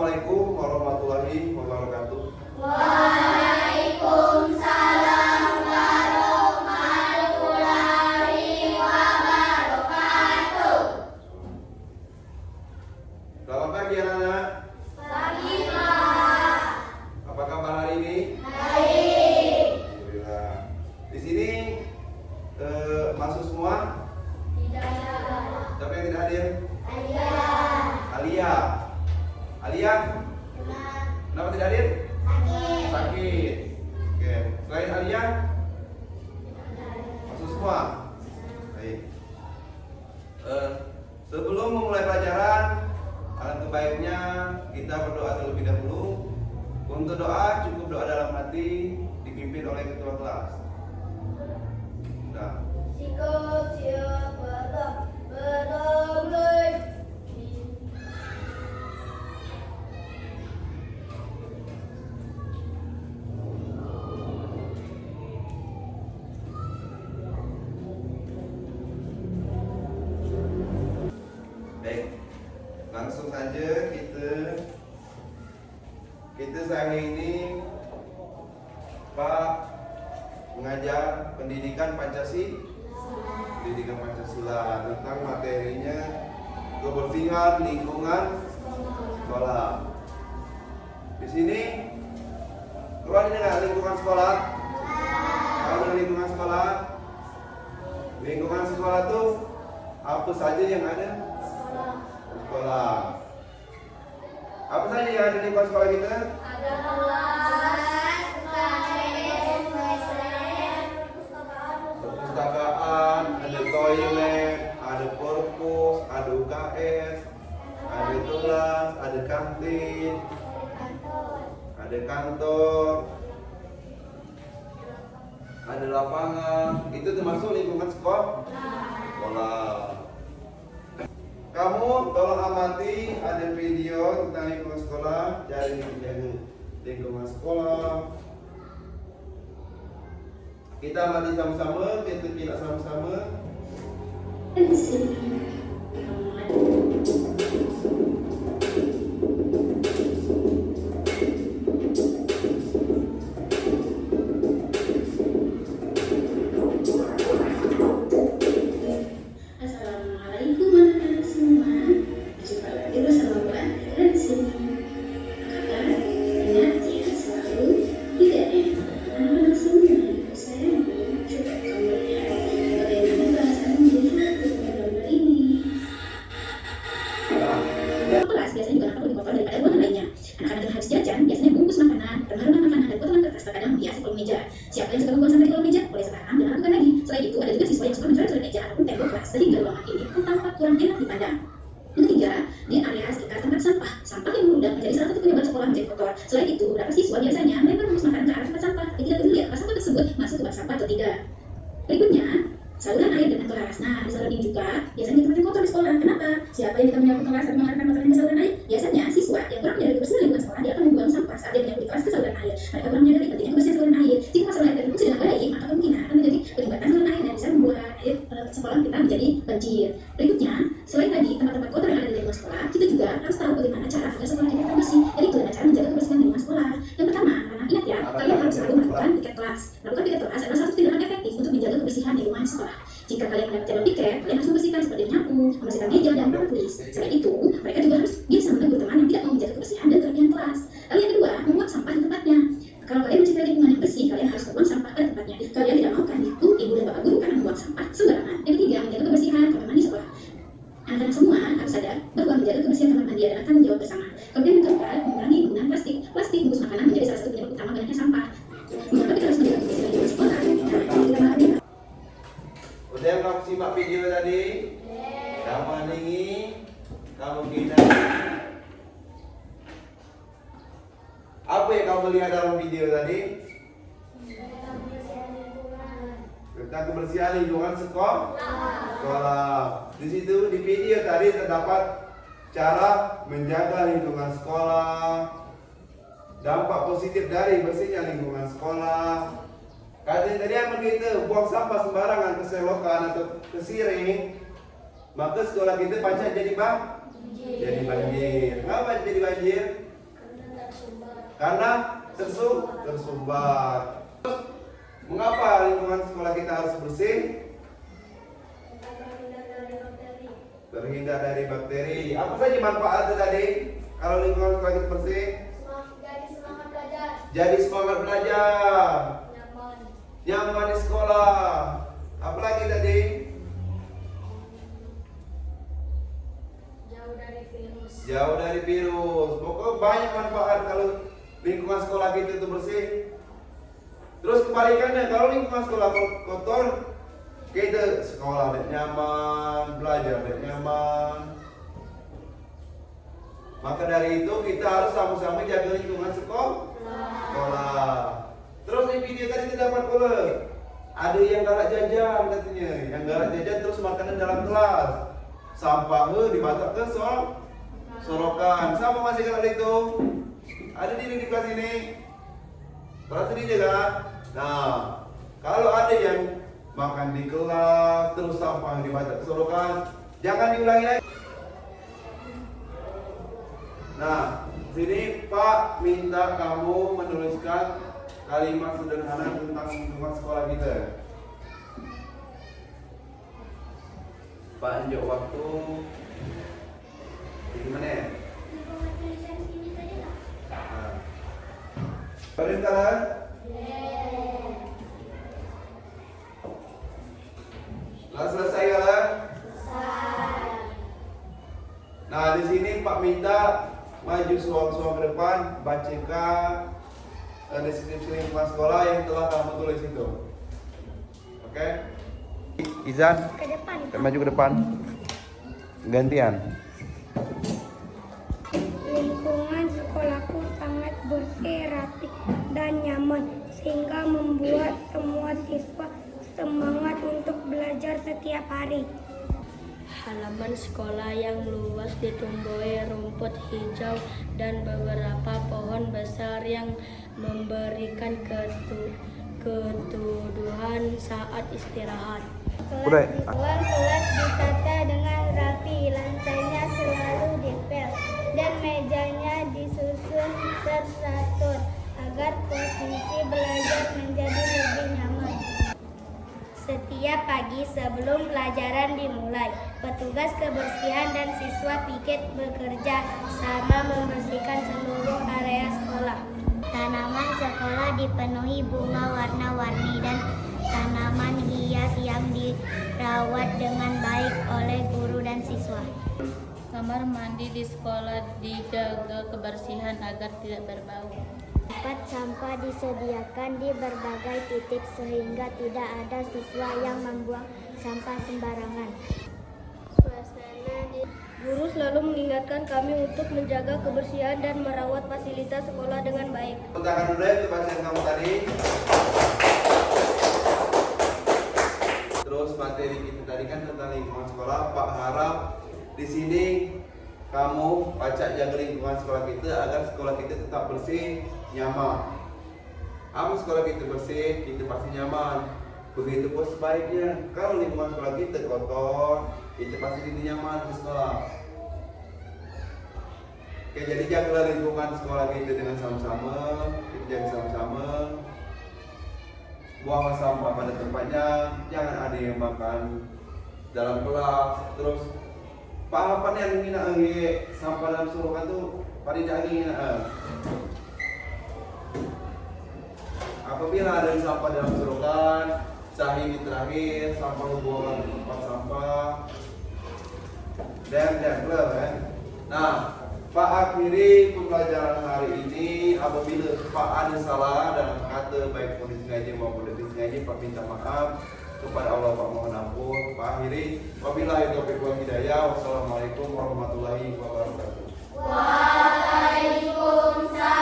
Assalamualaikum warahmatullahi wabarakatuh. Waalaikumsalam warahmatullahi wabarakatuh. Selamat pagi anak-anak. Pagi, Pak. Apa kabar hari ini? Baik. Alhamdulillah. Di sini masuk semua? Tidak. Siapa yang tidak hadir? Ada. Alia. Alia? Kenapa tidak hadir? Sakit. Sakit. Oke. Selain Alia? Masuk semua? Baik. Sebelum memulai pelajaran, alangkah baiknya kita berdoa terlebih dahulu. Untuk doa cukup doa dalam hati dipimpin oleh ketua kelas. Nah, Sikap siapa berdamai. baik. Langsung saja kita hari ini Pak mengajar pendidikan Pancasila tentang materinya kebersihan lingkungan sekolah. Di sini keluar dengan lingkungan sekolah. Kalau lingkungan sekolah tuh apa saja yang ada? Sekolah. Apa saja yang ada di lingkungan sekolah kita? Ada kelas, Perpustakaan, ada toilet, ada perpus, ada UKS, ada kelas, ada kantin, ada kantor, ada lapangan. Itu termasuk lingkungan sekolah. Kamu tolong amati, ada video tentang lingkungan sekolah, jadi menjaga lingkungan sekolah. Kita amati sama-sama, kita tidak sama-sama. Assalamualaikum warahmatullahi semua. Jumpa lagi bersama Mbak Andrea di sini. Apa kabar? Ingat ya, selalu 3M. Anak-anak semua sayangi. Coba kamu lihat bagaimana bahasa menjadi satu pada gambar ini. Kelas biasanya juga lebih kotor daripada ruangan lainnya. Anak-anak yang habis jajan biasanya bungkus makanan, remah-remah makanan dan potongan kertas terkadang menghiasi kolom meja. Siapa yang suka membuang sampah di kolom meja, boleh sekarang dan lakukan lagi. Selain itu, ada juga siswa yang suka mencoret-coret meja ataupun tembok kelas sehingga ruangan ini tampak kurang enak dipandang. Yang ketiga, di area sekitar tempat sampah. Sampah yang memudar menjadi salah satu penyebab sekolah menjadi kotor. Selain itu, beberapa siswa biasanya melempar bungkus makanan ke arah tempat sampah dan tidak peduli apakah sampah tersebut masuk ke bak sampah atau tidak. Berikutnya, saluran air dan kantor laras. Nah, di saluran ini juga biasanya tempat yang kotor di sekolah. Kenapa? Siapa yang tidak menyapu kelas atau mengarahkan motornya ke saluran air? Biasanya siswa yang kurang menyadari kebersihan lingkungan sekolah, dia akan membuang sampah saat dia menyapu di kelas ke saluran air. Mereka kurang menyadari pentingnya kebersihan saluran air. Jika saluran air terfungsi dengan baik, maka kemungkinan akan menjadi penyumbatan saluran air dan bisa membuat air sekolah kita menjadi banjir. Berikutnya, selain tadi tempat-tempat kotor yang ada di lingkungan sekolah, kita juga harus tahu bagaimana cara agar sekolah kita tetap bersih. Yaitu dengan cara menjaga kebersihan lingkungan sekolah. Yang pertama, anak ingat ya, kalian harus selalu melakukan piket kelas. Melakukan piket kelas adalah salah satu tindakan efektif untuk menjaga kebersihan lingkungan sekolah. Jika kalian mendapat jalur piket, kalian harus membersihkan seperti menyapu, membersihkan meja dan papan tulis. Selain itu, mereka juga harus biasa menegur teman yang tidak mau menjaga kebersihan dan kerapian kelas. Lalu yang kedua, membuang sampah di tempatnya. Kalau kalian mencintai lingkungan yang bersih, kalian harus membuang sampah pada tempatnya. Kalian tidak mau kan itu ibu dan bapak guru karena membuang sampah sembarangan. Yang ketiga, menjaga kebersihan kamar mandi sekolah. Anak-anak semua harus sadar bahwa menjaga kebersihan kamar mandi adalah tanggung jawab bersama. Kemudian yang keempat, mengurangi penggunaan plastik. Plastik bungkus makanan menjadi salah satu penyebab utama banyaknya sampah. Mengapa kita harus menjaga kebersihan lingkungan sekolah? Karena kita mahal. Udah kamu simak video tadi? Kamu ini, kamu kita. Apa yang kamu lihat dalam video tadi? Tentang kebersihan lingkungan sekolah. Di situ di video tadi terdapat cara menjaga lingkungan sekolah, dampak positif dari bersihnya lingkungan sekolah. Katanya tadi apa kita buang sampah sembarangan ke selokan atau ke siring, maka sekolah kita pasti jadi banjir. Kenapa jadi banjir? Karena tersumbat. Mengapa lingkungan sekolah kita harus bersih? Terhindar dari bakteri. Apa saja manfaatnya tadi? Kalau lingkungan sekolah kita bersih, Jadi semangat belajar. jadi semangat belajar, Nyaman. nyaman di sekolah. Apalagi tadi? Jauh dari virus. Jauh dari virus. Pokoknya banyak manfaat kalau lingkungan sekolah kita itu bersih. Terus kebalikannya, kalau lingkungan sekolah kotor, kita sekolah tidak nyaman, belajar tidak nyaman. Maka dari itu kita harus sama-sama jaga lingkungan sekolah. Terus di video tadi kita dapat pula ada yang galak jajan katanya, yang galak jajan terus makanan dalam kelas, sampah dibatak ke sorokan. Sama masih galak itu. Ada di kelas ini. Perhatian ini kan? Nah, kalau ada yang makan di kelas terus sampah dibatak ke sorokan, jangan diulangi lagi. Nah, sini Pak minta kamu menuliskan kalimat sederhana tentang lingkungan sekolah kita. Pak tunjuk waktu 3 menit. Nah. Perintah. Lah selesai ya? Nah, di sini Pak minta maju suam-suam ke depan, bacakan deskripsi lingkungan sekolah yang telah kamu tulis itu. Oke? Izan, Ke depan. maju ke depan. Gantian. Lingkungan sekolahku sangat bersih, rapi, dan nyaman sehingga membuat semua siswa semangat untuk belajar setiap hari. Halaman sekolah yang luas ditumbuhi rumput hijau dan beberapa pohon besar yang memberikan keteduhan saat istirahat. Udah. Kelas ditata dengan rapi, lantainya selalu dipel, dan mejanya disusun teratur agar posisi belajar menjadi lebih nyaman. Setiap pagi sebelum pelajaran dimulai, petugas kebersihan dan siswa piket bekerja sama membersihkan seluruh area sekolah. Tanaman sekolah dipenuhi bunga warna-warni dan tanaman hias yang dirawat dengan baik oleh guru dan siswa. Kamar mandi di sekolah dijaga kebersihan agar tidak berbau. Tempat sampah disediakan di berbagai titik sehingga tidak ada siswa yang membuang sampah sembarangan. Guru selalu mengingatkan kami untuk menjaga kebersihan dan merawat fasilitas sekolah dengan baik. Letakkan dulu ya bacaan kamu tadi. Terus materi kita tadi kan tentang lingkungan sekolah. Pak harap di sini kamu baca jaga lingkungan sekolah kita agar sekolah kita tetap bersih, nyaman. Apa sekolah kita bersih, kita pasti nyaman. Begitu pun sebaliknya, kalau lingkungan sekolah kita kotor, kita pasti tidak nyaman di sekolah. Oke, jadi jagalah lingkungan sekolah kita dengan sama-sama, kita jaga sama-sama. Buang sampah pada tempatnya, jangan ada yang makan dalam kelas. Terus apa yang mina sampah dalam sorokan tuh pada jangan. Apabila ada sampah dalam sorokan, sehari terakhir sampah buang di tempat sampah dan kan. Nah, Pak akhiri pembelajaran hari ini. Apabila Pak ada salah dalam kata baik pun disengaja maupun tidak disengaja, Pak minta maaf kepada Allah, Pak mohon ampun. Pak akhiri, wabillahi taufiq wal hidayah. Wassalamualaikum warahmatullahi wabarakatuh. Waalaikumsalam.